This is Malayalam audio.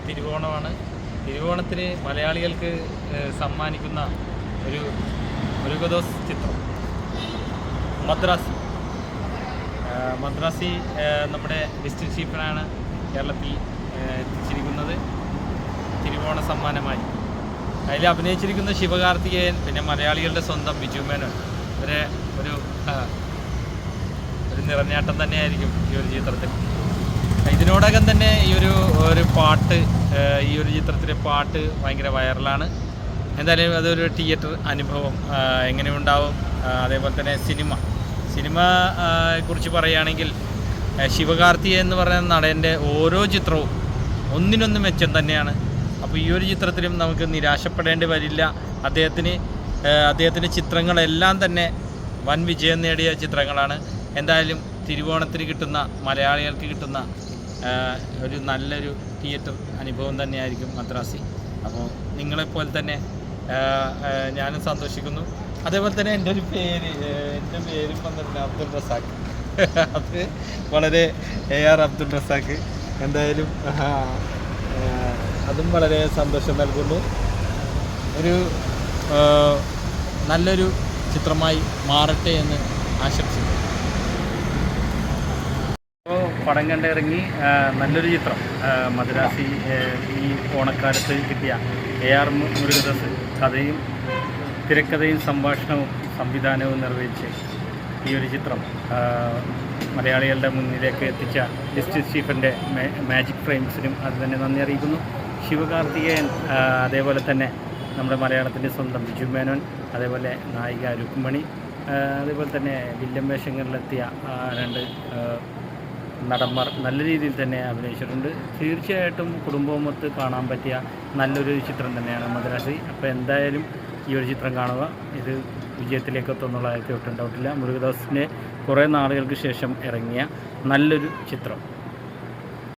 തിരുവോണമാണ്. തിരുവോണത്തിന് മലയാളികൾക്ക് സമ്മാനിക്കുന്ന ഒരു മുരുകദോസ് ചിത്രം മദ്രാസി നമ്മുടെ ഡിസ്ട്രിക്ട് ചീഫിനാണ് കേരളത്തിൽ എത്തിച്ചിരിക്കുന്നത് തിരുവോണ സമ്മാനമായി. അതിൽ അഭിനയിച്ചിരിക്കുന്ന ശിവകാർത്തികേയൻ, പിന്നെ മലയാളികളുടെ സ്വന്തം ബിജു മേനോൻ. ഇവരെ ഒരു നിറഞ്ഞാട്ടം തന്നെയായിരിക്കും ഈ ഒരു ചിത്രത്തിൽ. ഇതിനോടകം തന്നെ ഈ ഒരു പാട്ട്, ഈ ഒരു ചിത്രത്തിലെ പാട്ട് ഭയങ്കര വൈറലാണ്. എന്തായാലും അതൊരു തിയേറ്റർ അനുഭവം എങ്ങനെയുണ്ടാവും. അതേപോലെ തന്നെ സിനിമയെക്കുറിച്ച് പറയുകയാണെങ്കിൽ ശിവകാർത്തികേയൻ എന്ന് പറയുന്ന നടൻ്റെ ഓരോ ചിത്രവും ഒന്നിനൊന്ന് മെച്ചം തന്നെയാണ്. അപ്പോൾ ഈ ഒരു ചിത്രത്തിലും നമുക്ക് നിരാശപ്പെടേണ്ടി വരില്ല. അദ്ദേഹത്തിന് ചിത്രങ്ങളെല്ലാം തന്നെ വൻ വിജയം നേടിയ ചിത്രങ്ങളാണ്. എന്തായാലും തിരുവോണത്തിന് കിട്ടുന്ന, മലയാളികൾക്ക് കിട്ടുന്ന ഒരു നല്ലൊരു തിയേറ്റർ അനുഭവം തന്നെയായിരിക്കും മദ്രാസി. അപ്പോൾ നിങ്ങളെപ്പോലെ തന്നെ ഞാനും സന്തോഷിക്കുന്നു. അതേപോലെ തന്നെ എൻ്റെ പേരും വന്നിട്ടുണ്ട് അബ്ദുൾ റസാഖ്. അത് വളരെ AR അബ്ദുൾ റസാഖ്. എന്തായാലും അതും വളരെ സന്തോഷം നൽകുന്നു. ഒരു നല്ലൊരു ചിത്രമായി മാറട്ടെ എന്ന് ആശംസിക്കുന്നു. അപ്പോൾ പടം കണ്ടിറങ്ങി നല്ലൊരു ചിത്രം മദ്രാസി. ഈ ഓണക്കാലത്ത് കിട്ടിയ AR മുരുകദാസ് തിരക്കഥയും സംഭാഷണവും സംവിധാനവും നിർവഹിച്ച് ഈ ഒരു ചിത്രം മലയാളികളുടെ മുന്നിലേക്ക് എത്തിച്ച ഡിസ്ട്രിക്ട് ചീഫിൻ്റെ മാജിക് ഫ്രെയിംസിനും അത് തന്നെ നന്ദി അറിയിക്കുന്നു. ശിവകാർത്തികേയൻ, അതേപോലെ തന്നെ നമ്മുടെ മലയാളത്തിൻ്റെ സ്വന്തം ബിജു മേനോൻ, അതേപോലെ നായിക രുക്മിണി, അതേപോലെ തന്നെ വില്ലൻ വേഷങ്ങളിലെത്തിയ 2 നടന്മാർ നല്ല രീതിയിൽ തന്നെ അഭിനയിച്ചിട്ടുണ്ട്. തീർച്ചയായിട്ടും കുടുംബമൊത്ത് കാണാൻ പറ്റിയ നല്ലൊരു ചിത്രം തന്നെയാണ് മദ്രാസി. അപ്പോൾ എന്തായാലും ഈ ഒരു ചിത്രം കാണുക. ഇത് വിജയത്തിലേക്ക് എത്തുന്നുള്ള കാര്യത്തിൽ ഒട്ടും ഡൗട്ടില്ല. മുരുകദാസിൻ്റെ കുറേ നാളുകൾക്ക് ശേഷം ഇറങ്ങിയ നല്ലൊരു ചിത്രം.